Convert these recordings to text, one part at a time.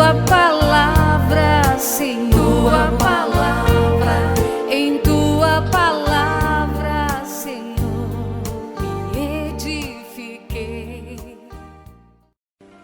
tua palavra, Senhor, tua palavra, em tua palavra, Senhor, me edifiquei.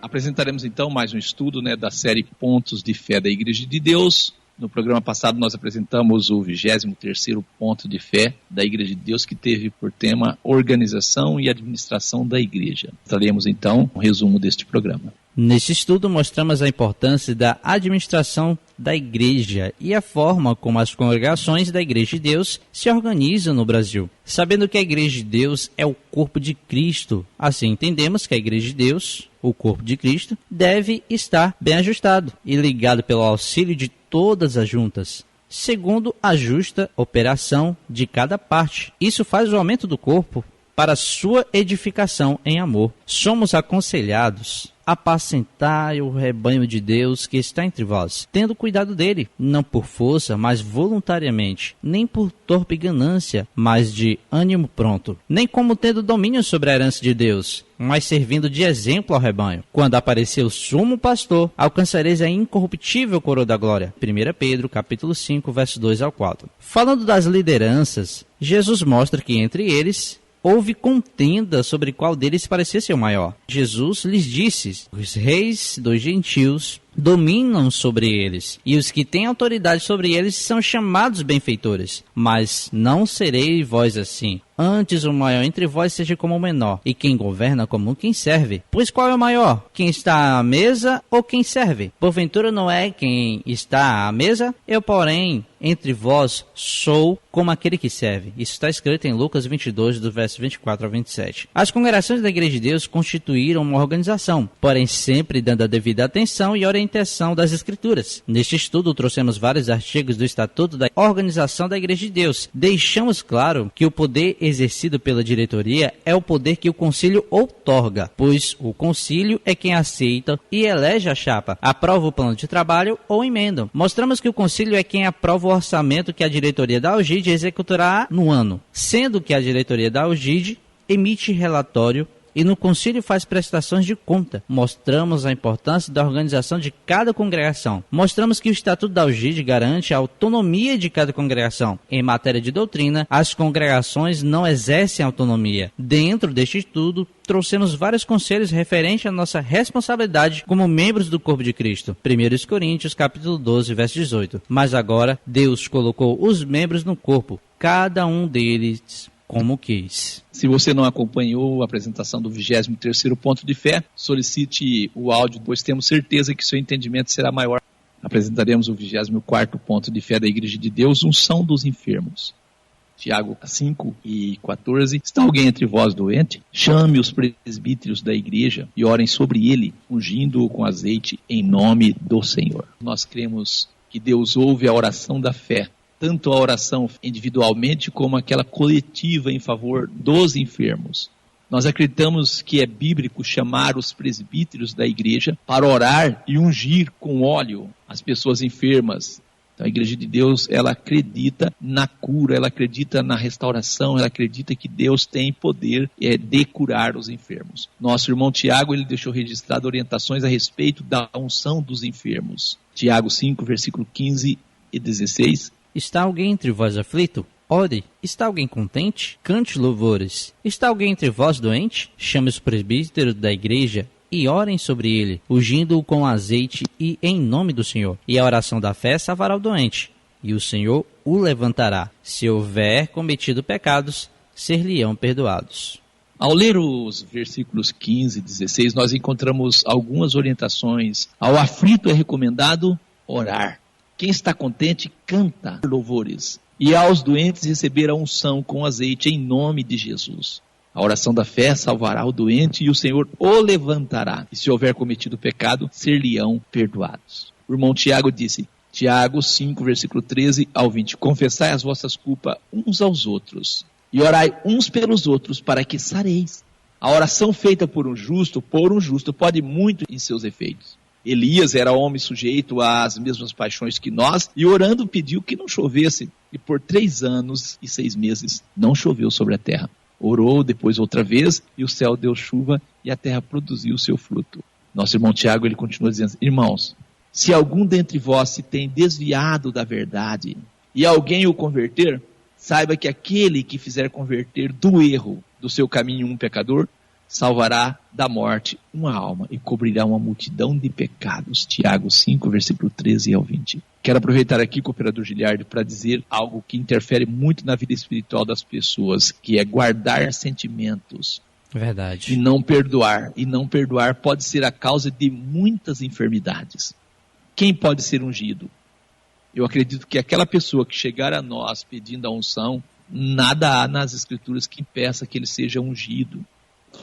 Apresentaremos então mais um estudo, da série Pontos de Fé da Igreja de Deus. No programa passado nós apresentamos o 23º ponto de fé da Igreja de Deus, que teve por tema organização e administração da igreja. Traremos então um resumo deste programa. Neste estudo mostramos a importância da administração da igreja e a forma como as congregações da Igreja de Deus se organizam no Brasil. Sabendo que a Igreja de Deus é o corpo de Cristo, assim entendemos que a Igreja de Deus, o corpo de Cristo, deve estar bem ajustado e ligado pelo auxílio de todas as juntas, segundo a justa operação de cada parte. Isso faz o aumento do corpo para sua edificação em amor. Somos aconselhados a apacentar o rebanho de Deus que está entre vós, tendo cuidado dele, não por força, mas voluntariamente, nem por torpe ganância, mas de ânimo pronto, nem como tendo domínio sobre a herança de Deus, mas servindo de exemplo ao rebanho. Quando aparecer o sumo pastor, alcançareis a incorruptível coroa da glória. 1 Pedro, capítulo 5, versos 2 ao 4. Falando das lideranças, Jesus mostra que entre eles houve contenda sobre qual deles parecia ser o maior. Jesus lhes disse: os reis dos gentios dominam sobre eles, e os que têm autoridade sobre eles são chamados benfeitores. Mas não sereis vós assim. Antes o maior entre vós seja como o menor, e quem governa como quem serve. Pois qual é o maior? Quem está à mesa ou quem serve? Porventura não é quem está à mesa? Eu, porém, entre vós sou como aquele que serve. Isso está escrito em Lucas 22, do verso 24 ao 27. As congregações da Igreja de Deus constituíram uma organização, porém sempre dando a devida atenção e orientação das Escrituras. Neste estudo trouxemos vários artigos do Estatuto da Organização da Igreja de Deus. Deixamos claro que o poder exercido pela diretoria é o poder que o concílio outorga, pois o concílio é quem aceita e elege a chapa, aprova o plano de trabalho ou emenda. Mostramos que o concílio é quem aprova o orçamento que a diretoria da UGID executará no ano, sendo que a diretoria da UGID emite relatório e no concílio faz prestações de conta. Mostramos a importância da organização de cada congregação. Mostramos que o Estatuto da UGID garante a autonomia de cada congregação. Em matéria de doutrina, as congregações não exercem autonomia. Dentro deste estudo, trouxemos vários conselhos referentes à nossa responsabilidade como membros do corpo de Cristo. 1 Coríntios, capítulo 12, verso 18. Mas agora, Deus colocou os membros no corpo, cada um deles como quis. Se você não acompanhou a apresentação do 23º ponto de fé, solicite o áudio, pois temos certeza que seu entendimento será maior. Apresentaremos o 24º ponto de fé da Igreja de Deus, unção dos enfermos. Tiago 5 e 14. Está alguém entre vós doente? Chame os presbíteros da igreja e orem sobre ele, ungindo-o com azeite em nome do Senhor. Nós cremos que Deus ouve a oração da fé, tanto a oração individualmente como aquela coletiva em favor dos enfermos. Nós acreditamos que é bíblico chamar os presbíteros da igreja para orar e ungir com óleo as pessoas enfermas. Então a Igreja de Deus, ela acredita na cura, ela acredita na restauração, ela acredita que Deus tem poder de curar os enfermos. Nosso irmão Tiago, ele deixou registrado orientações a respeito da unção dos enfermos. Tiago 5, versículo 15 e 16. Está alguém entre vós aflito? Ore. Está alguém contente? Cante louvores. Está alguém entre vós doente? Chame os presbíteros da igreja e orem sobre ele, ungindo-o com azeite e em nome do Senhor. E a oração da fé salvará o doente, e o Senhor o levantará. Se houver cometido pecados, ser-lhe-ão perdoados. Ao ler os versículos 15 e 16, nós encontramos algumas orientações. Ao aflito é recomendado orar. Quem está contente, canta louvores. E aos doentes receber a unção com azeite em nome de Jesus. A oração da fé salvará o doente e o Senhor o levantará. E se houver cometido pecado, ser-lhe-ão perdoados. O irmão Tiago disse, Tiago 5, versículo 13 ao 20. Confessai as vossas culpas uns aos outros e orai uns pelos outros para que sareis. A oração feita por um justo pode muito em seus efeitos. Elias era homem sujeito às mesmas paixões que nós e orando pediu que não chovesse. E por 3 anos e 6 meses não choveu sobre a terra. Orou depois outra vez e o céu deu chuva e a terra produziu o seu fruto. Nosso irmão Tiago, ele continua dizendo, irmãos, Se algum dentre vós se tem desviado da verdade e alguém o converter, saiba que aquele que fizer converter do erro do seu caminho um pecador, salvará da morte uma alma e cobrirá uma multidão de pecados. Tiago 5, versículo 13 ao 20. Quero aproveitar aqui, cooperador Giliardi, para dizer algo que interfere muito na vida espiritual das pessoas, que é guardar sentimentos. Verdade. E não perdoar. E não perdoar pode ser a causa de muitas enfermidades. Quem pode ser ungido? Eu acredito que aquela pessoa que chegar a nós pedindo a unção, nada há nas Escrituras que impeça que ele seja ungido.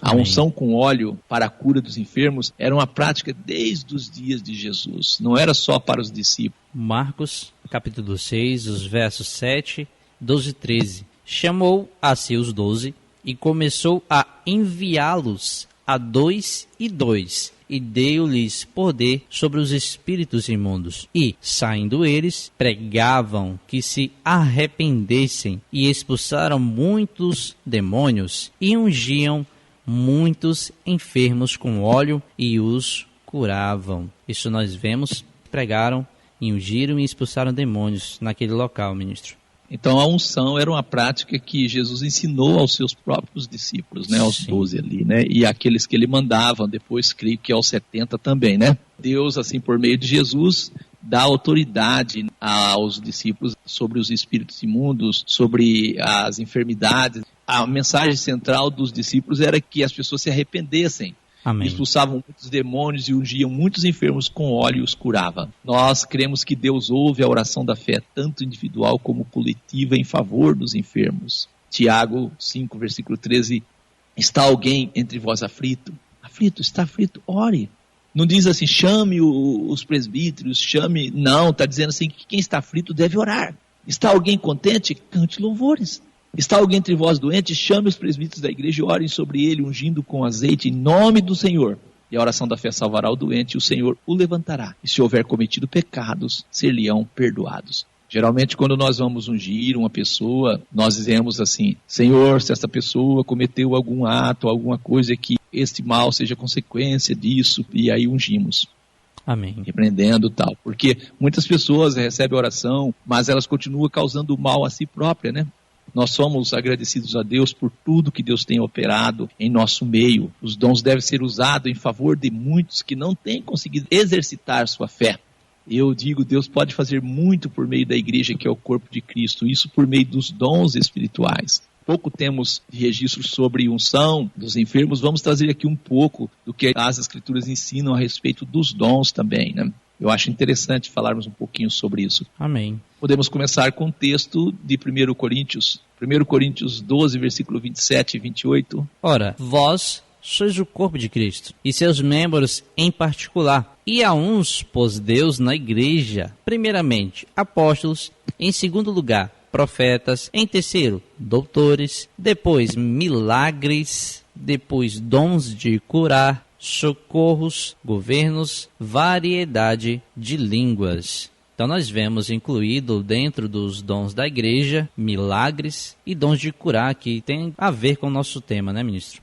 A unção com óleo para a cura dos enfermos era uma prática desde os dias de Jesus. Não era só para os discípulos. Marcos, capítulo 6, os versos 7, 12 e 13. Chamou a si os 12 e começou a enviá-los a 2 e 2, e deu-lhes poder sobre os espíritos imundos. E, saindo eles, pregavam que se arrependessem, e expulsaram muitos demônios, e ungiam muitos enfermos com óleo e os curavam. Isso nós vemos, pregaram, ungiram e expulsaram demônios naquele local, ministro. Então a unção era uma prática que Jesus ensinou aos seus próprios discípulos, né, aos 12 ali, né, e aqueles que ele mandava, depois creio que aos 70 também, né. Deus, assim, por meio de Jesus, dá autoridade aos discípulos sobre os espíritos imundos, sobre as enfermidades. A mensagem central dos discípulos era que as pessoas se arrependessem. Amém. Expulsavam muitos demônios e ungiam muitos enfermos com óleo e os curava. Nós cremos que Deus ouve a oração da fé, tanto individual como coletiva, em favor dos enfermos. Tiago 5, versículo 13. Está alguém entre vós aflito? Aflito, está aflito, ore. Não diz assim, chame os presbíteros, chame... Não, está dizendo assim, que quem está aflito deve orar. Está alguém contente? Cante louvores. Está alguém entre vós doente? Chame os presbíteros da igreja e orem sobre ele, ungindo com azeite em nome do Senhor. E a oração da fé salvará o doente, e o Senhor o levantará. E se houver cometido pecados, ser-lhe-ão perdoados. Geralmente, quando nós vamos ungir uma pessoa, nós dizemos assim, Senhor, se esta pessoa cometeu algum ato, alguma coisa que este mal seja consequência disso, e aí ungimos. Amém. Repreendendo tal. Porque muitas pessoas recebem a oração, mas elas continuam causando mal a si própria, né? Nós somos agradecidos a Deus por tudo que Deus tem operado em nosso meio. Os dons devem ser usados em favor de muitos que não têm conseguido exercitar sua fé. Eu digo, Deus pode fazer muito por meio da igreja, que é o corpo de Cristo, isso por meio dos dons espirituais. Pouco temos de registro sobre unção dos enfermos, vamos trazer aqui um pouco do que as Escrituras ensinam a respeito dos dons também, né? Eu acho interessante falarmos um pouquinho sobre isso. Amém. Podemos começar com o texto de 1 Coríntios. 1 Coríntios 12, versículo 27 e 28. Ora, vós sois o corpo de Cristo, e seus membros em particular. E a uns pôs Deus na igreja, primeiramente apóstolos, em segundo lugar profetas, em terceiro doutores, depois milagres, depois dons de curar, socorros, governos, variedade de línguas. Então nós vemos incluído dentro dos dons da igreja, milagres e dons de curar, que tem a ver com o nosso tema, né, ministro?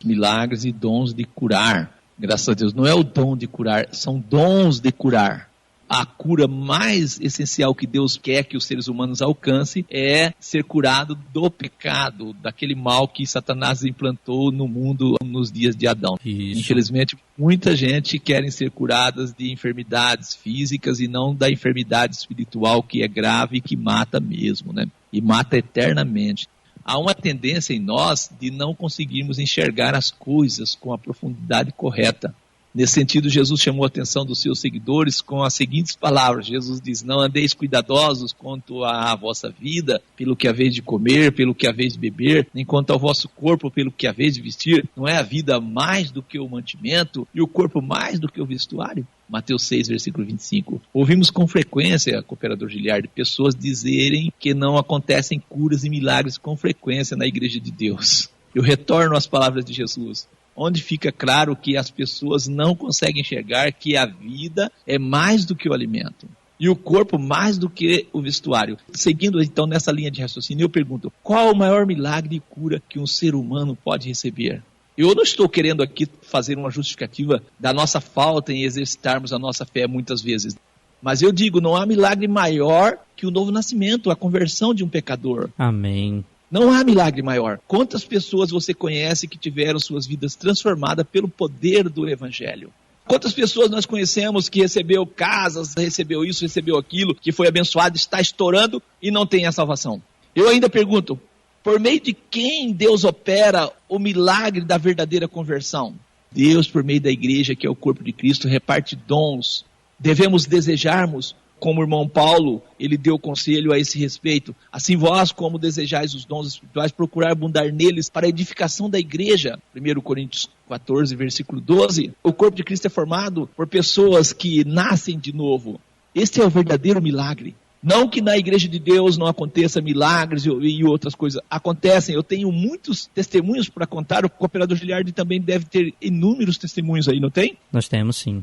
Milagres e dons de curar. Graças a Deus, não é o dom de curar, são dons de curar. A cura mais essencial que Deus quer que os seres humanos alcancem é ser curado do pecado, daquele mal que Satanás implantou no mundo nos dias de Adão. Isso. Infelizmente, muita gente quer ser curadas de enfermidades físicas e não da enfermidade espiritual, que é grave e que mata mesmo, né? E mata eternamente. Há uma tendência em nós de não conseguirmos enxergar as coisas com a profundidade correta. Nesse sentido, Jesus chamou a atenção dos seus seguidores com as seguintes palavras. Jesus diz, não andeis cuidadosos quanto à vossa vida, pelo que haveis de comer, pelo que haveis de beber, nem quanto ao vosso corpo, pelo que haveis de vestir. Não é a vida mais do que o mantimento e o corpo mais do que o vestuário? Mateus 6, versículo 25. Ouvimos com frequência, cooperador Giliardi, pessoas dizerem que não acontecem curas e milagres com frequência na igreja de Deus. Eu retorno às palavras de Jesus, onde fica claro que as pessoas não conseguem enxergar que a vida é mais do que o alimento e o corpo mais do que o vestuário. Seguindo então nessa linha de raciocínio, eu pergunto, qual o maior milagre e cura que um ser humano pode receber? Eu não estou querendo aqui fazer uma justificativa da nossa falta em exercitarmos a nossa fé muitas vezes. Mas eu digo, não há milagre maior que o novo nascimento, a conversão de um pecador. Amém. Não há milagre maior. Quantas pessoas você conhece que tiveram suas vidas transformadas pelo poder do Evangelho? Quantas pessoas nós conhecemos que recebeu casas, recebeu isso, recebeu aquilo, que foi abençoado, está estourando e não tem a salvação? Eu ainda pergunto, por meio de quem Deus opera o milagre da verdadeira conversão? Deus, por meio da igreja, que é o corpo de Cristo, reparte dons. Devemos desejarmos, como o irmão Paulo, ele deu conselho a esse respeito. Assim vós, como desejais os dons espirituais, procurar abundar neles para a edificação da igreja. 1 Coríntios 14, versículo 12. O corpo de Cristo é formado por pessoas que nascem de novo. Este é o verdadeiro milagre. Não que na igreja de Deus não aconteça milagres e outras coisas. Acontecem, eu tenho muitos testemunhos para contar. O cooperador Giliardi também deve ter inúmeros testemunhos aí, não tem? Nós temos sim.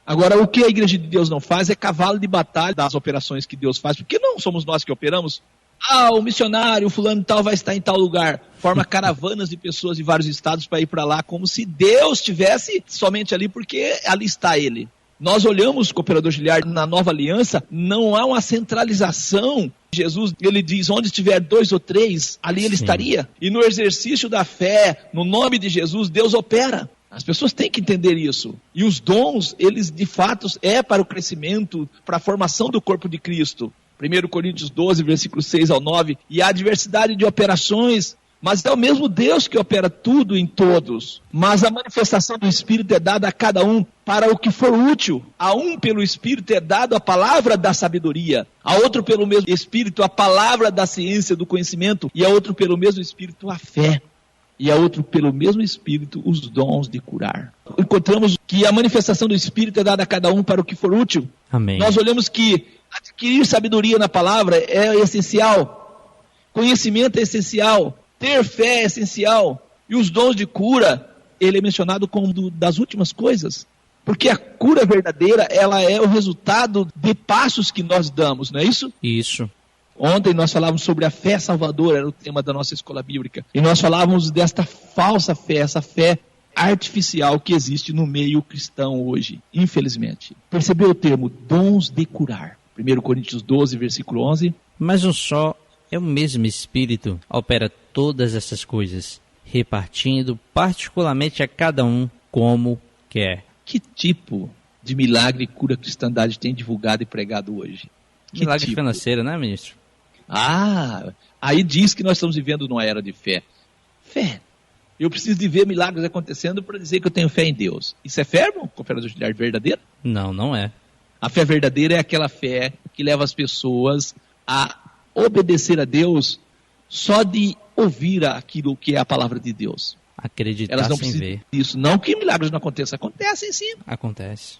Agora, o que a igreja de Deus não faz é cavalo de batalha das operações que Deus faz, porque não somos nós que operamos. O missionário, o fulano tal vai estar em tal lugar. Forma caravanas de pessoas de vários estados para ir para lá, como se Deus estivesse somente ali, porque ali está ele. Nós olhamos, cooperador Giliardi, na nova aliança, não há uma centralização. Jesus, ele diz, onde estiver 2 ou 3, ali ele estaria. E no exercício da fé, no nome de Jesus, Deus opera. As pessoas têm que entender isso. E os dons, eles de fato é para o crescimento, para a formação do corpo de Cristo. 1 Coríntios 12, versículos 6 ao 9. E há diversidade de operações, mas é o mesmo Deus que opera tudo em todos. Mas a manifestação do Espírito é dada a cada um para o que for útil. A um pelo Espírito é dado a palavra da sabedoria, a outro pelo mesmo Espírito a palavra da ciência, do conhecimento, e a outro pelo mesmo Espírito a fé. E a outro, pelo mesmo Espírito, os dons de curar. Encontramos que a manifestação do Espírito é dada a cada um para o que for útil. Amém. Nós olhamos que adquirir sabedoria na palavra é essencial. Conhecimento é essencial. Ter fé é essencial. E os dons de cura, ele é mencionado como das últimas coisas. Porque a cura verdadeira, ela é o resultado de passos que nós damos, não é isso? Isso. Ontem nós falávamos sobre a fé salvadora, era o tema da nossa escola bíblica. E nós falávamos desta falsa fé, essa fé artificial que existe no meio cristão hoje, infelizmente. Percebeu o termo dons de curar? 1 Coríntios 12, versículo 11. Mas um só é o mesmo Espírito, opera todas essas coisas, repartindo particularmente a cada um como quer. Que tipo de milagre e cura a cristandade tem divulgado e pregado hoje? Milagre financeiro, né, ministro? Aí diz que nós estamos vivendo numa era de fé. Fé. Eu preciso de ver milagres acontecendo para dizer que eu tenho fé em Deus. Isso é fé, irmão? Cooperador Giliardi, verdadeira? Não, não é. A fé verdadeira é aquela fé que leva as pessoas a obedecer a Deus só de ouvir aquilo que é a palavra de Deus. Acreditar Elas não sem precisam ver. disso. Não que milagres não aconteçam. Acontecem sim. Acontece.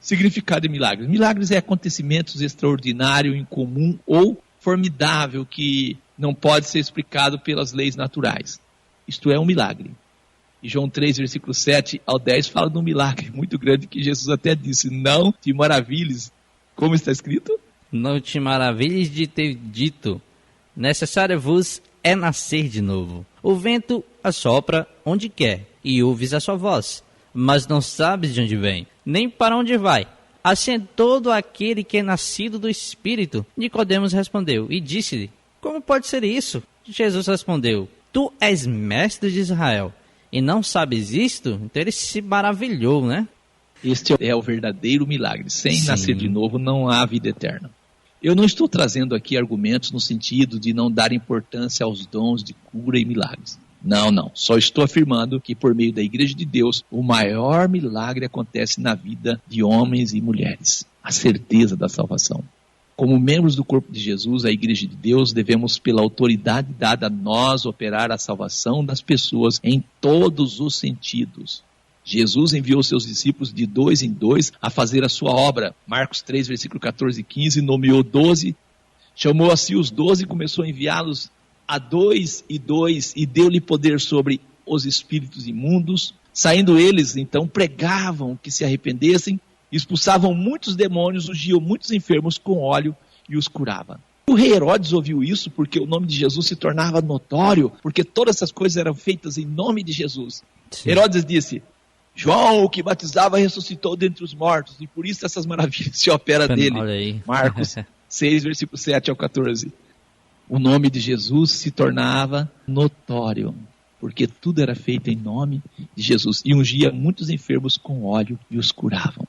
Significado de milagres. Milagres é acontecimentos extraordinários, incomum ou formidável que não pode ser explicado pelas leis naturais. Isto é um milagre. E João 3, versículo 7 ao 10 fala de um milagre muito grande que Jesus até disse, não te maravilhes. Como está escrito? Não te maravilhes de ter dito, necessário vos é nascer de novo. O vento assopra onde quer e ouves a sua voz, mas não sabes de onde vem, nem para onde vai. Assim é todo aquele que é nascido do Espírito. Nicodemos respondeu e disse-lhe, como pode ser isso? Jesus respondeu, tu és mestre de Israel e não sabes isto? Então ele se maravilhou, né? Este é o verdadeiro milagre. Sem Sim. nascer de novo não há vida eterna. Eu não estou trazendo aqui argumentos no sentido de não dar importância aos dons de cura e milagres. Não. Só estou afirmando que por meio da Igreja de Deus, o maior milagre acontece na vida de homens e mulheres. A certeza da salvação. Como membros do corpo de Jesus, a Igreja de Deus, devemos, pela autoridade dada a nós, operar a salvação das pessoas em todos os sentidos. Jesus enviou seus discípulos de 2 em 2 a fazer a sua obra. Marcos 3, versículo 14 e 15, nomeou 12, chamou a si os 12 e começou a enviá-los a 2 e 2 e deu-lhe poder sobre os espíritos imundos. Saindo eles, então, pregavam que se arrependessem, expulsavam muitos demônios, ungiam muitos enfermos com óleo e os curava. O rei Herodes ouviu isso porque o nome de Jesus se tornava notório, porque todas essas coisas eram feitas em nome de Jesus. Sim. Herodes disse: João, o que batizava, ressuscitou dentre os mortos, e por isso essas maravilhas se opera dele. Olha aí. Marcos 6, versículo 7 ao 14. O nome de Jesus se tornava notório, porque tudo era feito em nome de Jesus, e ungia muitos enfermos com óleo e os curavam.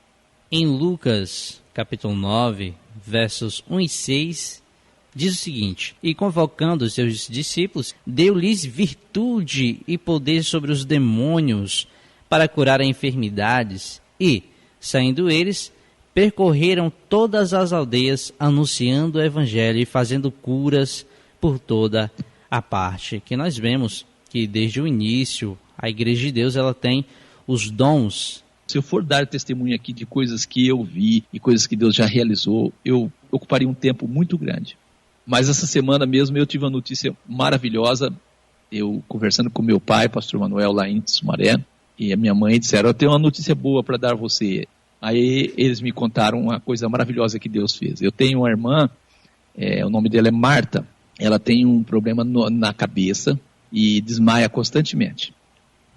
Em Lucas, capítulo 9, versos 1 e 6, diz o seguinte: E convocando os seus discípulos, deu-lhes virtude e poder sobre os demônios para curar enfermidades, e, saindo eles, percorreram todas as aldeias, anunciando o evangelho e fazendo curas por toda a parte. Que nós vemos que desde o início a Igreja de Deus ela tem os dons. Se eu for dar testemunho aqui de coisas que eu vi e coisas que Deus já realizou, eu ocuparia um tempo muito grande. Mas essa semana mesmo eu tive uma notícia maravilhosa. Eu conversando com meu pai, pastor Manuel, lá em Sumaré, e a minha mãe disseram: eu tenho uma notícia boa para dar a você. Aí eles me contaram uma coisa maravilhosa que Deus fez. Eu tenho uma irmã, o nome dela é Marta. Ela tem um problema na cabeça e desmaia constantemente.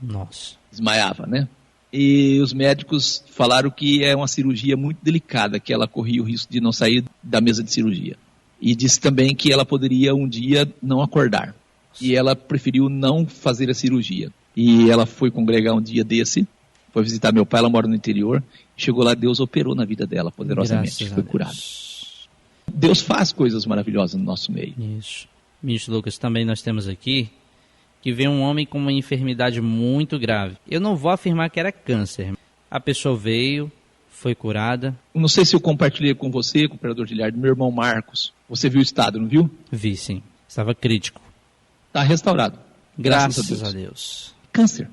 Nossa. Desmaiava, né? E os médicos falaram que é uma cirurgia muito delicada, que ela corria o risco de não sair da mesa de cirurgia. E disse também que ela poderia um dia não acordar. E ela preferiu não fazer a cirurgia. E ela foi congregar um dia desse, foi visitar meu pai, ela mora no interior. Chegou lá, Deus operou na vida dela poderosamente, foi curada. Deus faz coisas maravilhosas no nosso meio. Isso. Ministro Lucas, também nós temos aqui que veio um homem com uma enfermidade muito grave. Eu não vou afirmar que era câncer. A pessoa veio, foi curada. Não sei se eu compartilhei com você, com o operador Giliardo, meu irmão Marcos. Você viu o estado, não viu? Vi, sim. Estava crítico. Está restaurado. Graças a Deus. Câncer.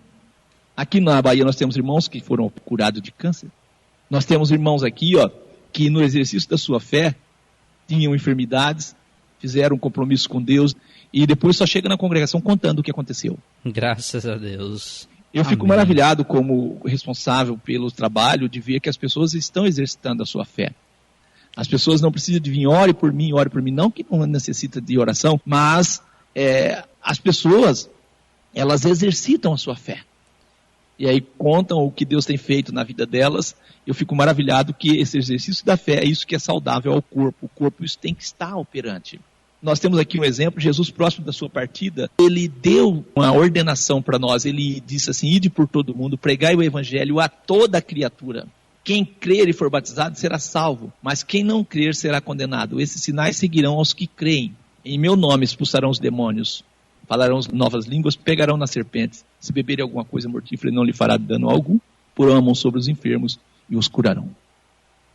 Aqui na Bahia nós temos irmãos que foram curados de câncer. Nós temos irmãos aqui, que no exercício da sua fé tinham enfermidades, fizeram um compromisso com Deus e depois só chega na congregação contando o que aconteceu. Graças a Deus. Eu fico maravilhado como responsável pelo trabalho de ver que as pessoas estão exercitando a sua fé. As pessoas não precisam de vir, ore por mim, não que não necessita de oração, mas as pessoas, elas exercitam a sua fé. E aí contam o que Deus tem feito na vida delas. Eu fico maravilhado que esse exercício da fé é isso que é saudável ao corpo. O corpo isso tem que estar operante. Nós temos aqui um exemplo, Jesus próximo da sua partida, ele deu uma ordenação para nós. Ele disse assim: ide por todo mundo, pregai o evangelho a toda criatura. Quem crer e for batizado será salvo, mas quem não crer será condenado. Esses sinais seguirão aos que creem. Em meu nome expulsarão os demônios, falarão novas línguas, pegarão nas serpentes. Se beberem alguma coisa mortífera, não lhe fará dano algum. Porão a mão sobre os enfermos e os curarão.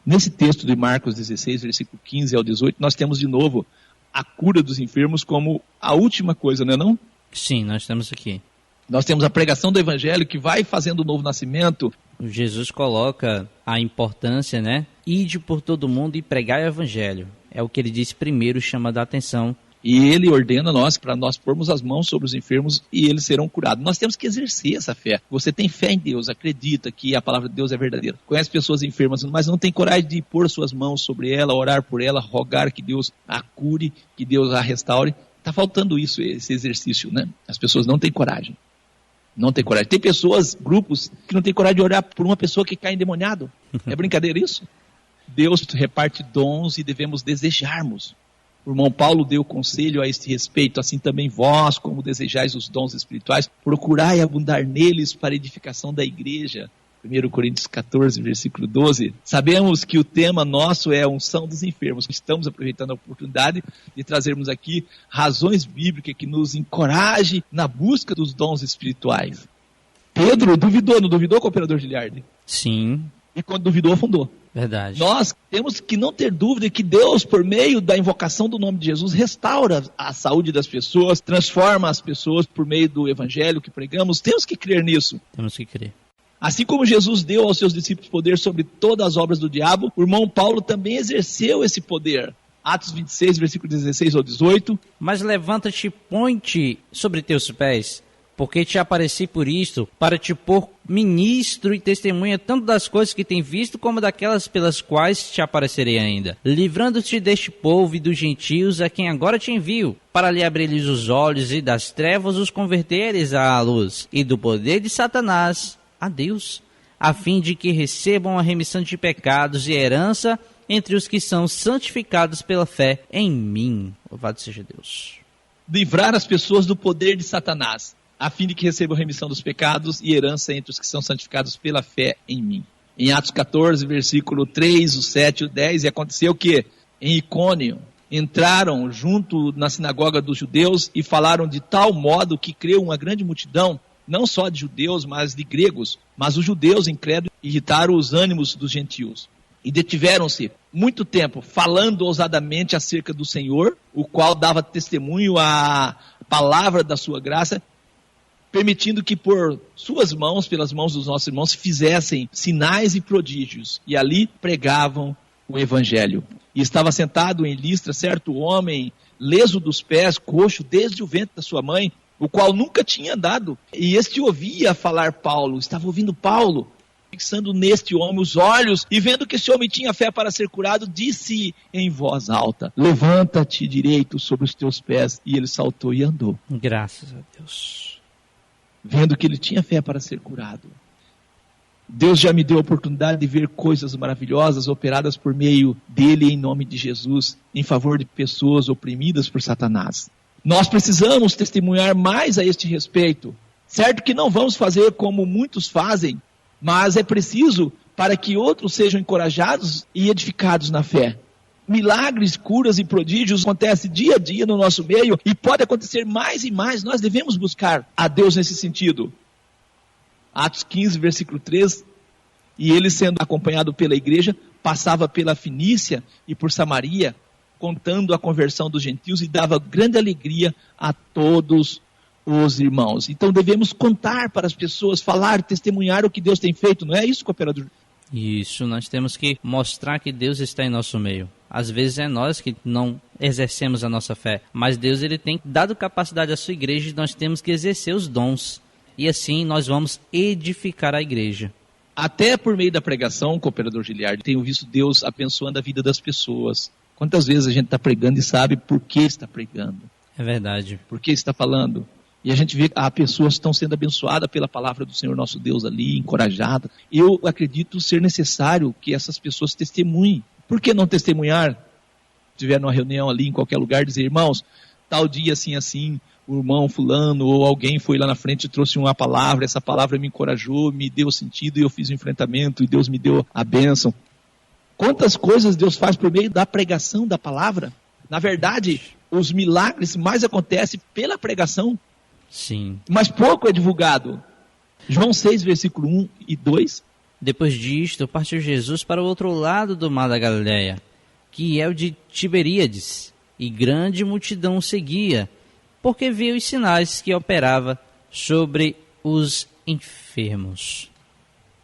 Nesse texto de Marcos 16, versículo 15 ao 18, nós temos de novo a cura dos enfermos como a última coisa, não é não? Sim, nós temos aqui. Nós temos a pregação do evangelho que vai fazendo o novo nascimento. Jesus coloca a importância, né? Ide por todo mundo e pregai o evangelho. É o que ele disse primeiro, chama a atenção. E ele ordena nós para nós pormos as mãos sobre os enfermos e eles serão curados. Nós temos que exercer essa fé. Você tem fé em Deus, acredita que a palavra de Deus é verdadeira. Conhece pessoas enfermas, mas não tem coragem de pôr suas mãos sobre ela, orar por ela, rogar que Deus a cure, que Deus a restaure. Está faltando isso, esse exercício, né? As pessoas não têm coragem. Não tem coragem. Tem pessoas, grupos, que não têm coragem de orar por uma pessoa que cai endemoniado. É brincadeira isso? Deus reparte dons e devemos desejarmos. O irmão Paulo deu conselho a este respeito: assim também vós, como desejais os dons espirituais, procurai abundar neles para a edificação da igreja. 1 Coríntios 14, versículo 12. Sabemos que o tema nosso é a unção dos enfermos. Estamos aproveitando a oportunidade de trazermos aqui razões bíblicas que nos encorajem na busca dos dons espirituais. Pedro duvidou, não duvidou, cooperador Giliardi? Sim. E quando duvidou, afundou. Verdade. Nós temos que não ter dúvida que Deus, por meio da invocação do nome de Jesus, restaura a saúde das pessoas, transforma as pessoas por meio do evangelho que pregamos. Temos que crer nisso. Temos que crer. Assim como Jesus deu aos seus discípulos poder sobre todas as obras do diabo, o irmão Paulo também exerceu esse poder. Atos 26, versículo 16 ao 18. Mas levanta-te e põe-te sobre teus pés, porque te apareci por isto, para te pôr ministro e testemunha tanto das coisas que tem visto, como daquelas pelas quais te aparecerei ainda, livrando-te deste povo e dos gentios a quem agora te envio, para lhe abrir-lhes os olhos e das trevas os converteres à luz, e do poder de Satanás a Deus, a fim de que recebam a remissão de pecados e herança entre os que são santificados pela fé em mim. Louvado seja Deus. Livrar as pessoas do poder de Satanás, a fim de que recebam remissão dos pecados e herança entre os que são santificados pela fé em mim. Em Atos 14, versículo 3, o 7 e o 10, e aconteceu que em Icônio entraram junto na sinagoga dos judeus e falaram de tal modo que creu uma grande multidão, não só de judeus, mas de gregos. Mas os judeus incrédulos irritaram os ânimos dos gentios e detiveram-se muito tempo falando ousadamente acerca do Senhor, o qual dava testemunho à palavra da sua graça, permitindo que por suas mãos, pelas mãos dos nossos irmãos, se fizessem sinais e prodígios, e ali pregavam o evangelho. E estava sentado em Listra certo homem, leso dos pés, coxo desde o ventre da sua mãe, o qual nunca tinha andado, e este ouvia falar Paulo, estava ouvindo Paulo, fixando neste homem os olhos, e vendo que esse homem tinha fé para ser curado, disse em voz alta: levanta-te direito sobre os teus pés, e ele saltou e andou. Graças a Deus. Vendo que ele tinha fé para ser curado. Deus já me deu a oportunidade de ver coisas maravilhosas operadas por meio dele em nome de Jesus, em favor de pessoas oprimidas por Satanás. Nós precisamos testemunhar mais a este respeito. Certo que não vamos fazer como muitos fazem, mas é preciso para que outros sejam encorajados e edificados na fé. Milagres, curas e prodígios acontecem dia a dia no nosso meio e pode acontecer mais e mais. Nós devemos buscar a Deus nesse sentido. Atos 15, versículo 3. E ele, sendo acompanhado pela igreja, passava pela Fenícia e por Samaria, contando a conversão dos gentios, e dava grande alegria a todos os irmãos. Então devemos contar para as pessoas, falar, testemunhar o que Deus tem feito. Não é isso, cooperador? Isso, nós temos que mostrar que Deus está em nosso meio. Às vezes é nós que não exercemos a nossa fé, mas Deus ele tem dado capacidade à sua igreja e nós temos que exercer os dons. E assim nós vamos edificar a igreja. Até por meio da pregação, cooperador Giliardi, tenho visto Deus abençoando a vida das pessoas. Quantas vezes a gente está pregando e sabe por que está pregando? É verdade. Por que está falando? E a gente vê que as pessoas estão sendo abençoadas pela palavra do Senhor nosso Deus ali, encorajadas. Eu acredito ser necessário que essas pessoas testemunhem. Por que não testemunhar? Se tiver numa reunião ali, em qualquer lugar, dizer, irmãos, tal dia assim, assim, o irmão fulano ou alguém foi lá na frente e trouxe uma palavra, essa palavra me encorajou, me deu sentido e eu fiz o enfrentamento e Deus me deu a bênção. Quantas coisas Deus faz por meio da pregação da palavra? Na verdade, os milagres mais acontecem pela pregação. Sim. Mas pouco é divulgado. João 6, versículo 1 e 2. Depois disto, partiu Jesus para o outro lado do mar da Galileia, que é o de Tiberíades, e grande multidão o seguia, porque viu os sinais que operava sobre os enfermos.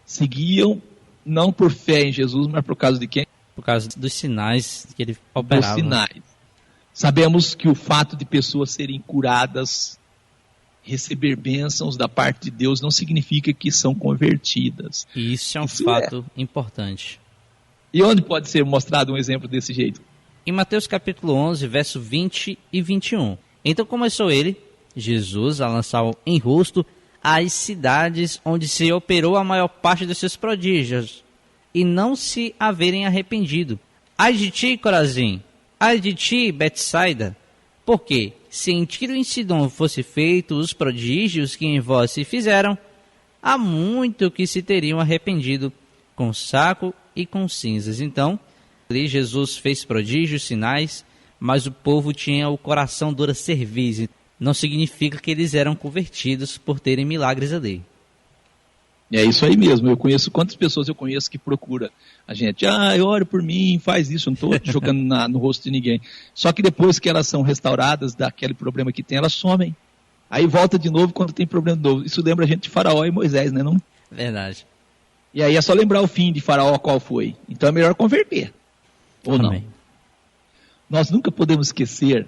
Seguiam, não por fé em Jesus, mas por causa de quem? Por causa dos sinais que ele operava. Dos sinais. Sabemos que o fato de pessoas serem curadas, receber bênçãos da parte de Deus, não significa que são convertidas. E isso é um fato importante. E onde pode ser mostrado um exemplo desse jeito? Em Mateus capítulo 11, verso 20 e 21. Então começou ele, Jesus, a lançar em rosto as cidades onde se operou a maior parte dos seus prodígios, e não se haverem arrependido. Ai de ti, Corazim! Ai de ti, Betsaida! Porque se em Tiro e em Sidom fosse feito os prodígios que em vós se fizeram, há muito que se teriam arrependido com saco e com cinzas. Então, ali Jesus fez prodígios, sinais, mas o povo tinha o coração duro a cerviz. Não significa que eles eram convertidos por terem milagres ali. É isso aí mesmo. Eu conheço, quantas pessoas eu conheço que procura a gente, ore por mim, faz isso, eu não estou jogando no rosto de ninguém. Só que depois que elas são restauradas daquele problema que tem, elas somem. Aí volta de novo quando tem problema novo. Isso lembra a gente de Faraó e Moisés, né? Não? Verdade. E aí é só lembrar o fim de Faraó qual foi. Então é melhor converter. Ou Amém. não? Nós nunca podemos esquecer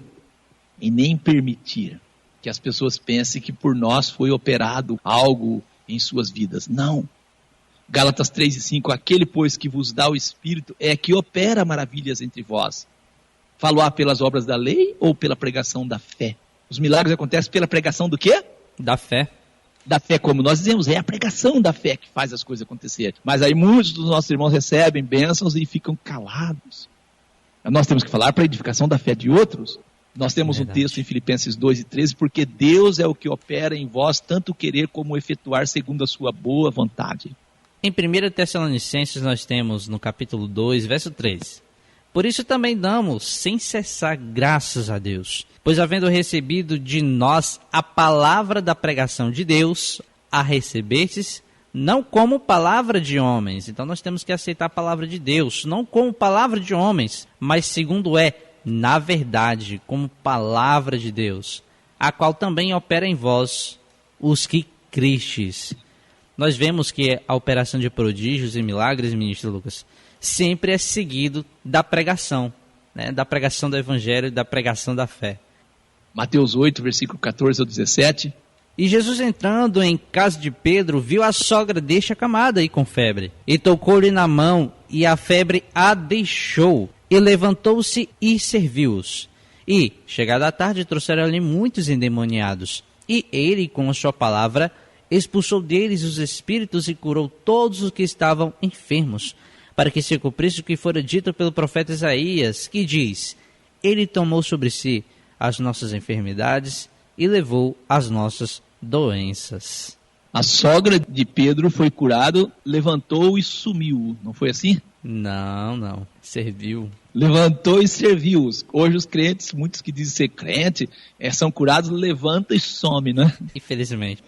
e nem permitir que as pessoas pensem que por nós foi operado algo em suas vidas. Não. Gálatas 3:5, aquele, pois, que vos dá o Espírito é que opera maravilhas entre vós. Falo pelas obras da lei ou pela pregação da fé? Os milagres acontecem pela pregação do quê? Da fé. Da fé, como nós dizemos, é a pregação da fé que faz as coisas acontecerem. Mas aí muitos dos nossos irmãos recebem bênçãos e ficam calados. Nós temos que falar para a edificação da fé de outros. Nós temos um texto em Filipenses 2:13, porque Deus é o que opera em vós, tanto querer como efetuar segundo a sua boa vontade. Em 1 Tessalonicenses nós temos no capítulo 2, verso 13. Por isso também damos, sem cessar, graças a Deus, pois havendo recebido de nós a palavra da pregação de Deus, a recebestes, não como palavra de homens. Então nós temos que aceitar a palavra de Deus, não como palavra de homens, mas segundo na verdade, como palavra de Deus, a qual também opera em vós, os que crestes. Nós vemos que a operação de prodígios e milagres, ministro Lucas, sempre é seguido da pregação, né? Da pregação do Evangelho e da pregação da fé. Mateus 8, versículo 14 ao 17. E Jesus, entrando em casa de Pedro, viu a sogra deste acamada e com febre, e tocou-lhe na mão, e a febre a deixou, e levantou-se e serviu-os. E, chegada a tarde, trouxeram-lhe muitos endemoniados, e ele, com a sua palavra, expulsou deles os espíritos e curou todos os que estavam enfermos, para que se cumprisse o que fora dito pelo profeta Isaías, que diz: ele tomou sobre si as nossas enfermidades e levou as nossas doenças. A sogra de Pedro foi curada, levantou e sumiu. Não foi assim? Não. Serviu. Levantou e serviu-os. Hoje os crentes, muitos que dizem ser crente, são curados, levanta e some, né? Infelizmente.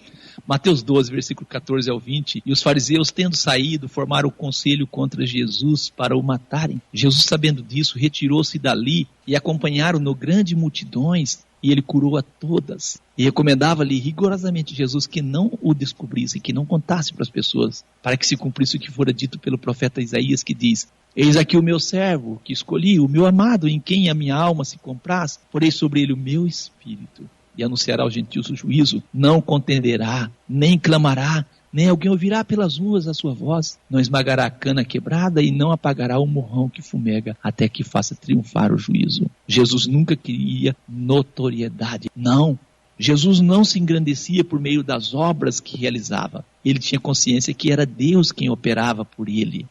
Mateus 12, versículo 14 ao 20. E os fariseus, tendo saído, formaram conselho contra Jesus para o matarem. Jesus, sabendo disso, retirou-se dali e acompanharam-no grandes multidões, e ele curou a todas. E recomendava-lhe rigorosamente Jesus que não o descobrisse, que não contasse para as pessoas, para que se cumprisse o que fora dito pelo profeta Isaías, que diz: eis aqui o meu servo, que escolhi, o meu amado, em quem a minha alma se compraz, porei sobre ele o meu espírito. E anunciará aos gentios o juízo, não contenderá, nem clamará, nem alguém ouvirá pelas ruas a sua voz, não esmagará a cana quebrada e não apagará o morrão que fumega, até que faça triunfar o juízo. Jesus nunca queria notoriedade, não. Jesus não se engrandecia por meio das obras que realizava. Ele tinha consciência que era Deus quem operava por ele.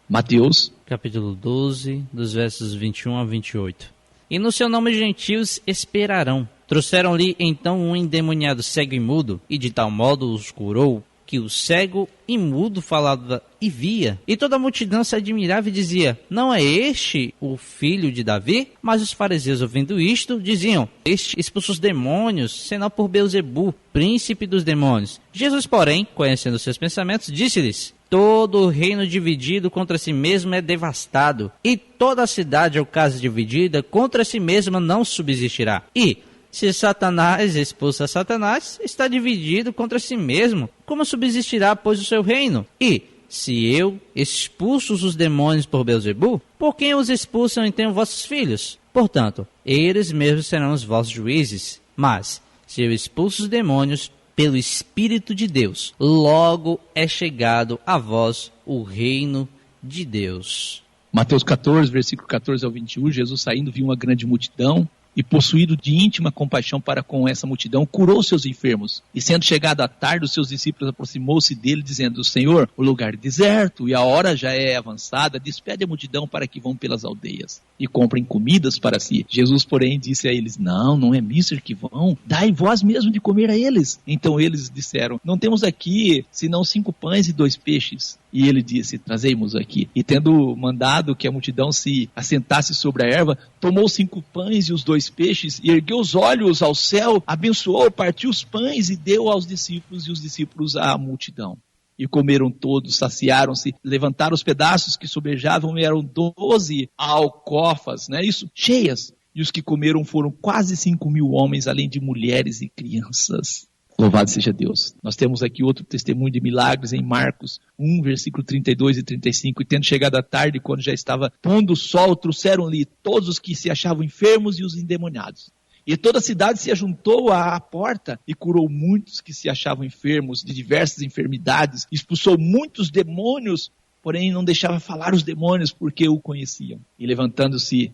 Mateus, capítulo 12, dos versos 21 a 28. E no seu nome os gentios esperarão. Trouxeram-lhe então um endemoniado cego e mudo, e de tal modo os curou, que o cego e mudo falava e via. E toda a multidão se admirava e dizia: não é este o filho de Davi? Mas os fariseus, ouvindo isto, diziam: este expulsa os demônios, senão por Beelzebu, príncipe dos demônios. Jesus, porém, conhecendo seus pensamentos, disse-lhes: todo o reino dividido contra si mesmo é devastado, e toda a cidade ou casa dividida contra si mesma não subsistirá. E se Satanás expulsa Satanás, está dividido contra si mesmo. Como subsistirá, pois, o seu reino? E se eu expulso os demônios por Beelzebu, por quem os expulsam então vossos filhos? Portanto, eles mesmos serão os vossos juízes. Mas, se eu expulso os demônios pelo Espírito de Deus, logo é chegado a vós o reino de Deus. Mateus 14, versículo 14 ao 21, Jesus saindo viu uma grande multidão, e possuído de íntima compaixão para com essa multidão, curou seus enfermos. E sendo chegado a tarde, os seus discípulos aproximou-se dele, dizendo: Senhor, o lugar é deserto, e a hora já é avançada, despede a multidão para que vão pelas aldeias, e comprem comidas para si. Jesus, porém, disse a eles: não é mister que vão, dai vós mesmo de comer a eles. Então eles disseram: não temos aqui, senão 5 pães e 2 peixes. E ele disse: trazei-mos aqui. E tendo mandado que a multidão se assentasse sobre a erva, tomou 5 pães e os 2 peixes, e ergueu os olhos ao céu, abençoou, partiu os pães e deu aos discípulos, e os discípulos à multidão. E comeram todos, saciaram-se, levantaram os pedaços que sobejavam, e eram 12 alcofas, isso, cheias. E os que comeram foram quase 5.000 homens, além de mulheres e crianças. Louvado seja Deus. Nós temos aqui outro testemunho de milagres em Marcos 1, versículo 32 e 35. E tendo chegado a tarde, quando já estava pondo o sol, trouxeram-lhe todos os que se achavam enfermos e os endemoniados. E toda a cidade se ajuntou à porta e curou muitos que se achavam enfermos de diversas enfermidades, expulsou muitos demônios, porém não deixava falar os demônios porque o conheciam. E levantando-se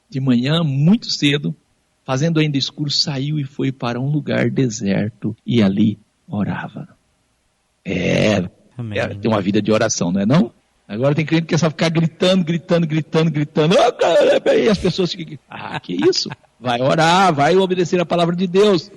de manhã, muito cedo, fazendo ainda escuro, saiu e foi para um lugar deserto e ali orava. Tem uma vida de oração, não é não? Agora tem crente que é só ficar gritando. E as pessoas ficam, que isso? Vai orar, vai obedecer a palavra de Deus.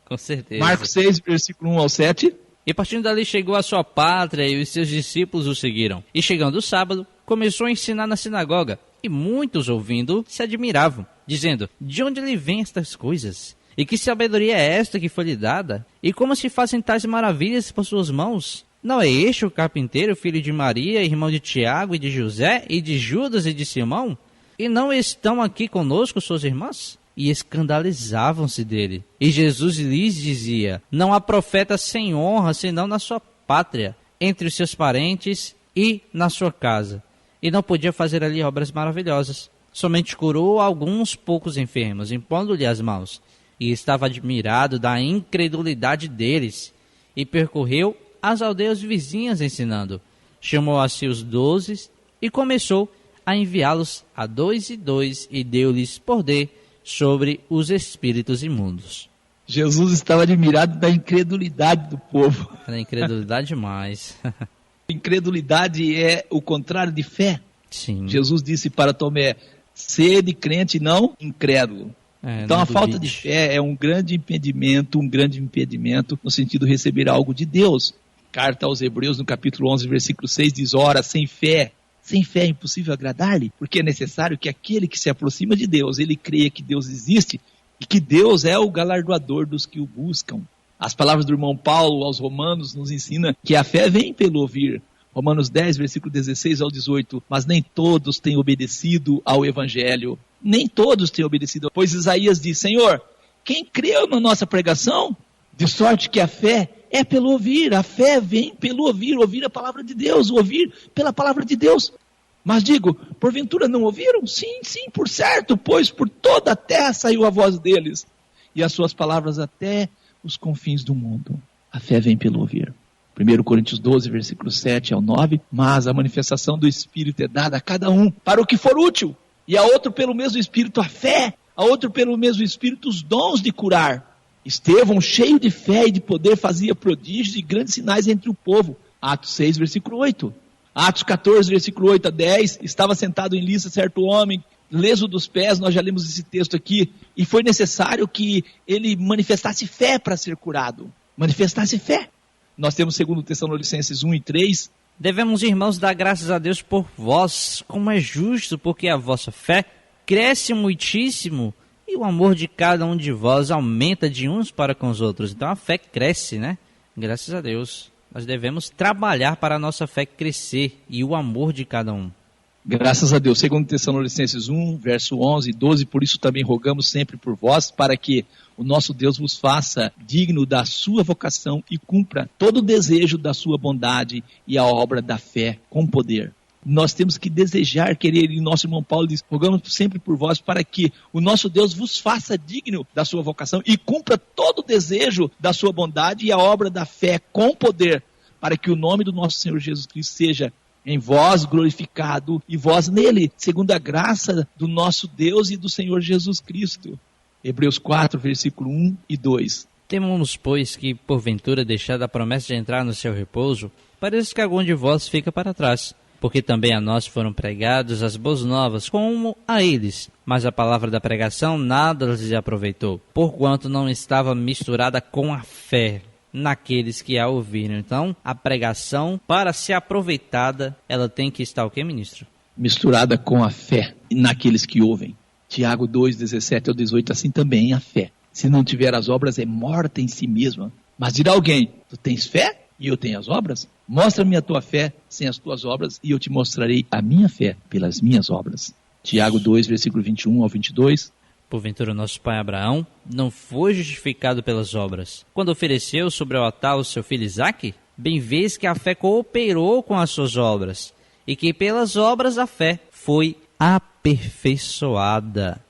Com certeza. Marcos 6, versículo 1 ao 7. E partindo dali chegou à sua pátria e os seus discípulos o seguiram. E chegando o sábado, começou a ensinar na sinagoga. E muitos ouvindo se admiravam, dizendo, de onde lhe vêm estas coisas? E que sabedoria é esta que foi lhe dada? E como se fazem tais maravilhas por suas mãos? Não é este o carpinteiro, filho de Maria, irmão de Tiago e de José, e de Judas e de Simão? E não estão aqui conosco suas irmãs? E escandalizavam-se dele. E Jesus lhes dizia, não há profeta sem honra, senão na sua pátria, entre os seus parentes e na sua casa. E não podia fazer ali obras maravilhosas. Somente curou alguns poucos enfermos, impondo-lhe as mãos. E estava admirado da incredulidade deles. E percorreu as aldeias vizinhas ensinando. Chamou a si os 12 e começou a enviá-los a 2 e 2 e deu-lhes poder sobre os espíritos imundos. Jesus estava admirado da incredulidade do povo. Da incredulidade demais. Incredulidade é o contrário de fé. Sim. Jesus disse para Tomé, sede crente, não incrédulo. Então a falta de fé é um grande impedimento no sentido de receber algo de Deus. Carta aos Hebreus, no capítulo 11, versículo 6, diz, ora, sem fé é impossível agradar-lhe, porque é necessário que aquele que se aproxima de Deus, ele creia que Deus existe e que Deus é o galardoador dos que o buscam. As palavras do irmão Paulo aos Romanos nos ensinam que a fé vem pelo ouvir. Romanos 10, versículo 16 ao 18, mas nem todos têm obedecido ao Evangelho. Nem todos têm obedecido, pois Isaías diz, Senhor, quem creu na nossa pregação? De sorte que a fé é pelo ouvir, a fé vem pelo ouvir a palavra de Deus, ouvir pela palavra de Deus. Mas digo, porventura não ouviram? Sim, por certo, pois por toda a terra saiu a voz deles, e as suas palavras até os confins do mundo. A fé vem pelo ouvir. 1 Coríntios 12, versículo 7 ao 9, mas a manifestação do Espírito é dada a cada um para o que for útil, e a outro pelo mesmo Espírito a fé, a outro pelo mesmo Espírito os dons de curar. Estevão, cheio de fé e de poder, fazia prodígios e grandes sinais entre o povo. Atos 6, versículo 8. Atos 14, versículo 8 a 10, estava sentado em Listra certo homem, leso dos pés, nós já lemos esse texto aqui, e foi necessário que ele manifestasse fé para ser curado. Manifestasse fé. Nós temos 2 Tessalonicenses 1 e 3. Devemos, irmãos, dar graças a Deus por vós, como é justo, porque a vossa fé cresce muitíssimo e o amor de cada um de vós aumenta de uns para com os outros. Então a fé cresce, né? Graças a Deus. Nós devemos trabalhar para a nossa fé crescer e o amor de cada um. Graças a Deus. 2 Tessalonicenses 1, verso 11 e 12, por isso também rogamos sempre por vós, para que o nosso Deus vos faça digno da sua vocação e cumpra todo o desejo da sua bondade e a obra da fé com poder. Nós temos que desejar, querer, e nosso irmão Paulo diz, rogamos sempre por vós, para que o nosso Deus vos faça digno da sua vocação e cumpra todo o desejo da sua bondade e a obra da fé com poder, para que o nome do nosso Senhor Jesus Cristo seja em vós glorificado e vós nele, segundo a graça do nosso Deus e do Senhor Jesus Cristo. Hebreus 4, versículo 1 e 2. Temamos, pois, que, porventura, deixada a promessa de entrar no seu repouso, parece que algum de vós fica para trás. Porque também a nós foram pregados as boas novas, como a eles. Mas a palavra da pregação nada lhes aproveitou, porquanto não estava misturada com a fé naqueles que a ouviram. Então, a pregação, para ser aproveitada, ela tem que estar o quê, ministro? Misturada com a fé naqueles que ouvem. Tiago 2, 17 ao 18, assim também a fé. Se não tiver as obras, é morta em si mesma. Mas dirá alguém, tu tens fé e eu tenho as obras? Mostra-me a tua fé sem as tuas obras e eu te mostrarei a minha fé pelas minhas obras. Tiago 2, versículo 21 ao 22. Porventura nosso pai Abraão não foi justificado pelas obras, quando ofereceu sobre o altar o seu filho Isaque? Bem vês que a fé cooperou com as suas obras, e que pelas obras a fé foi aperfeiçoada.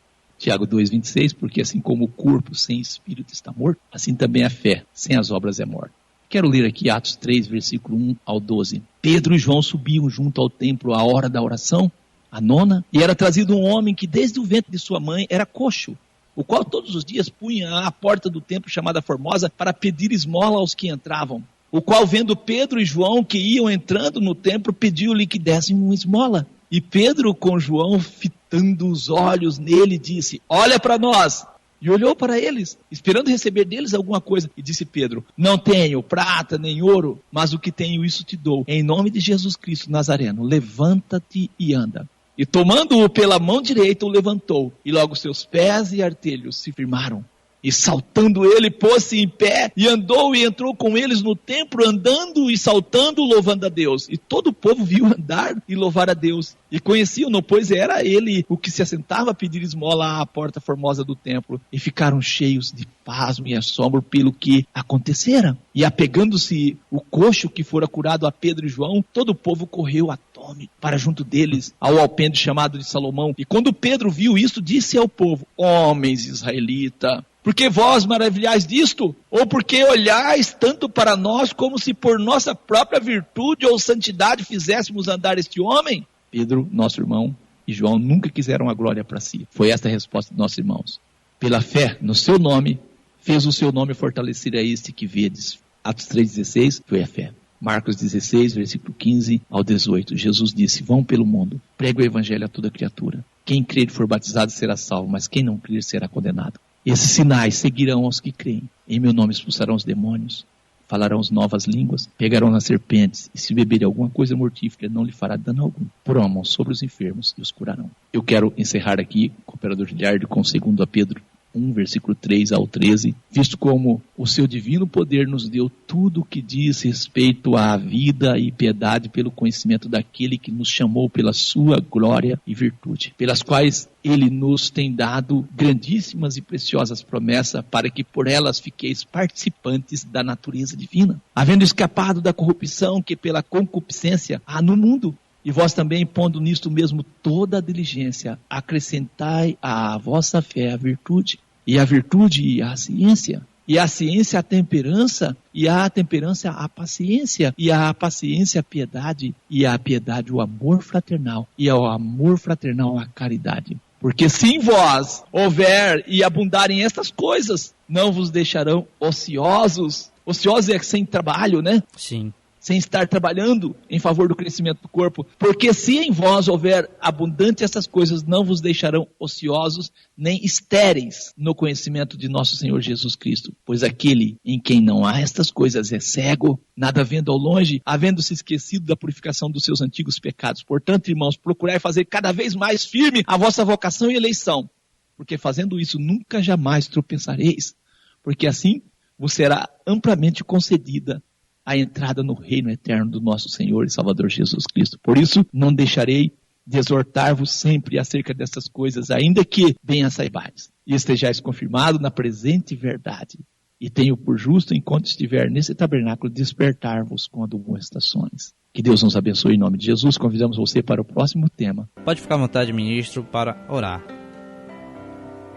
Tiago 2,26, porque assim como o corpo sem espírito está morto, assim também a fé sem as obras é morta. Quero ler aqui Atos 3, versículo 1 ao 12. Pedro e João subiam junto ao templo à hora da oração, a nona, e era trazido um homem que desde o ventre de sua mãe era coxo, o qual todos os dias punha à porta do templo chamada Formosa para pedir esmola aos que entravam. O qual, vendo Pedro e João que iam entrando no templo, pediu-lhe que dessem uma esmola. E Pedro, com João, fitando os olhos nele, disse: olha para nós. E olhou para eles, esperando receber deles alguma coisa. E disse Pedro: não tenho prata nem ouro, mas o que tenho isso te dou. Em nome de Jesus Cristo Nazareno, levanta-te e anda. E tomando-o pela mão direita, o levantou. E logo seus pés e artelhos se firmaram. E saltando ele, pôs-se em pé, e andou e entrou com eles no templo, andando e saltando, louvando a Deus. E todo o povo viu andar e louvar a Deus. E conheciam-no, pois era ele o que se assentava a pedir esmola à porta formosa do templo. E ficaram cheios de pasmo e assombro pelo que acontecera. E apegando-se o coxo que fora curado a Pedro e João, todo o povo correu atônito para junto deles, ao alpendre chamado de Salomão. E quando Pedro viu isto, disse ao povo: homens israelita, por que vós maravilhais disto? Ou porque olhais tanto para nós, como se por nossa própria virtude ou santidade fizéssemos andar este homem? Pedro, nosso irmão, e João nunca quiseram a glória para si. Foi esta a resposta de nossos irmãos. Pela fé no seu nome, fez o seu nome fortalecer a este que vedes. Atos 3,16 foi a fé. Marcos 16, versículo 15 ao 18. Jesus disse: vão pelo mundo, pregue o evangelho a toda criatura. Quem crer e for batizado será salvo, mas quem não crer será condenado. Esses sinais seguirão aos que creem. Em meu nome expulsarão os demônios, falarão as novas línguas, pegarão nas serpentes, e se beberem alguma coisa mortífera, não lhe fará dano algum. Porão a mão sobre os enfermos e os curarão. Eu quero encerrar aqui, com o operador Giliardi, com 2 Pedro 1, versículo 3 ao 13, visto como o seu divino poder nos deu tudo o que diz respeito à vida e piedade pelo conhecimento daquele que nos chamou pela sua glória e virtude, pelas quais ele nos tem dado grandíssimas e preciosas promessas para que por elas fiqueis participantes da natureza divina, havendo escapado da corrupção que pela concupiscência há no mundo. E vós também, pondo nisto mesmo toda a diligência, acrescentai à vossa fé a virtude, e a virtude a ciência, e a ciência a temperança, e a temperança a paciência, e a paciência a piedade, e a piedade o amor fraternal, e ao amor fraternal a caridade. Porque se em vós houver e abundarem estas coisas, não vos deixarão ociosos. Ociosos é sem trabalho, né? Sim. Sem estar trabalhando em favor do crescimento do corpo. Porque se em vós houver abundante essas coisas, não vos deixarão ociosos, nem estéreis no conhecimento de nosso Senhor Jesus Cristo. Pois aquele em quem não há estas coisas é cego, nada vendo ao longe, havendo-se esquecido da purificação dos seus antigos pecados. Portanto, irmãos, procurai fazer cada vez mais firme a vossa vocação e eleição, porque fazendo isso nunca jamais tropeçareis, porque assim vos será amplamente concedida a entrada no reino eterno do nosso Senhor e Salvador Jesus Cristo. Por isso, não deixarei de exortar-vos sempre acerca dessas coisas, ainda que bem as saibais, e estejais confirmados na presente verdade. E tenho por justo, enquanto estiver nesse tabernáculo, despertar-vos com admoestações. Que Deus nos abençoe em nome de Jesus. Convidamos você para o próximo tema. Pode ficar à vontade, ministro, para orar.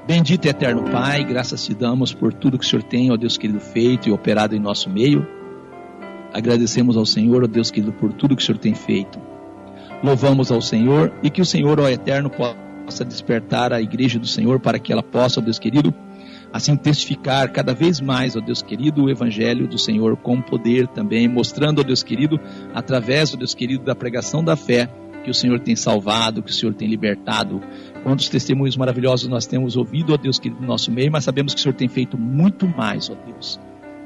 Bendito e eterno Pai, graças te damos por tudo que o Senhor tem, ó Deus querido, feito e operado em nosso meio. Agradecemos ao Senhor, ó Deus querido, por tudo que o Senhor tem feito. Louvamos ao Senhor e que o Senhor, ó Eterno, possa despertar a igreja do Senhor para que ela possa, ó Deus querido, assim testificar cada vez mais, ó Deus querido, o Evangelho do Senhor com poder também, mostrando, ó Deus querido, através, ó Deus querido, da pregação da fé, que o Senhor tem salvado, que o Senhor tem libertado. Quantos testemunhos maravilhosos nós temos ouvido, ó Deus querido, no nosso meio, mas sabemos que o Senhor tem feito muito mais, ó Deus.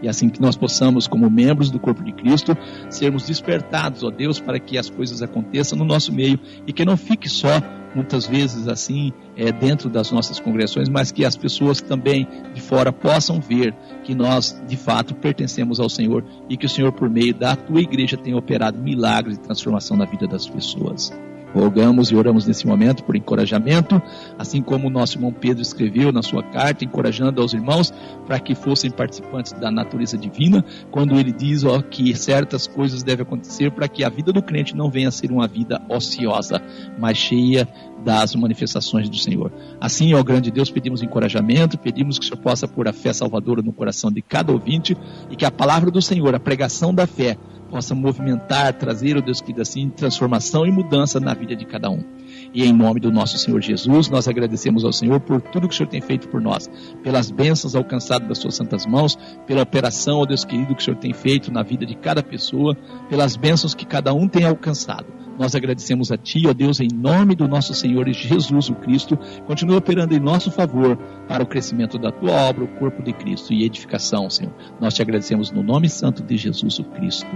E assim que nós possamos, como membros do corpo de Cristo, sermos despertados, ó Deus, para que as coisas aconteçam no nosso meio e que não fique só, muitas vezes assim, dentro das nossas congregações, mas que as pessoas também de fora possam ver que nós, de fato, pertencemos ao Senhor e que o Senhor, por meio da tua igreja, tem operado milagres e transformação na vida das pessoas. Rogamos e oramos nesse momento por encorajamento, assim como o nosso irmão Pedro escreveu na sua carta, encorajando aos irmãos para que fossem participantes da natureza divina, quando ele diz que certas coisas devem acontecer para que a vida do crente não venha a ser uma vida ociosa, mas cheia das manifestações do Senhor. Assim, ó grande Deus, pedimos encorajamento, pedimos que o Senhor possa pôr a fé salvadora no coração de cada ouvinte e que a palavra do Senhor, a pregação da fé, possa movimentar, trazer, ó Deus querido, assim, transformação e mudança na vida de cada um. E em nome do nosso Senhor Jesus, nós agradecemos ao Senhor por tudo que o Senhor tem feito por nós, pelas bênçãos alcançadas das suas santas mãos, pela operação, ó Deus querido, que o Senhor tem feito na vida de cada pessoa, pelas bênçãos que cada um tem alcançado. Nós agradecemos a Ti, ó Deus, em nome do nosso Senhor Jesus, o Cristo. Continua operando em nosso favor para o crescimento da Tua obra, o corpo de Cristo e edificação, Senhor. Nós Te agradecemos no nome santo de Jesus, o Cristo.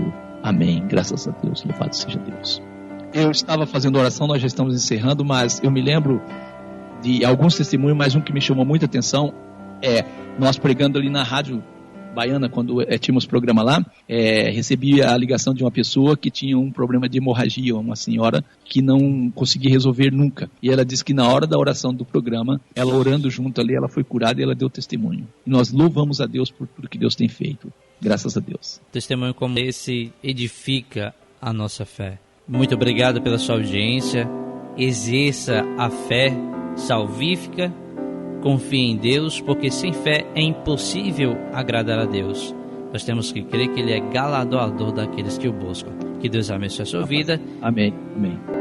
Amém. Graças a Deus. Louvado seja Deus. Eu estava fazendo oração, nós já estamos encerrando, mas eu me lembro de alguns testemunhos, mas um que me chamou muita atenção é nós pregando ali na rádio Baiana, quando tínhamos programa lá, recebi a ligação de uma pessoa que tinha um problema de hemorragia, uma senhora que não conseguia resolver nunca. E ela disse que na hora da oração do programa, ela orando junto ali, ela foi curada e ela deu testemunho. E nós louvamos a Deus por tudo que Deus tem feito. Graças a Deus. Testemunho como esse edifica a nossa fé. Muito obrigado pela sua audiência. Exerça a fé salvífica. Confie em Deus, porque sem fé é impossível agradar a Deus. Nós temos que crer que Ele é galardoador daqueles que o buscam. Que Deus abençoe a sua vida. Amém. Amém.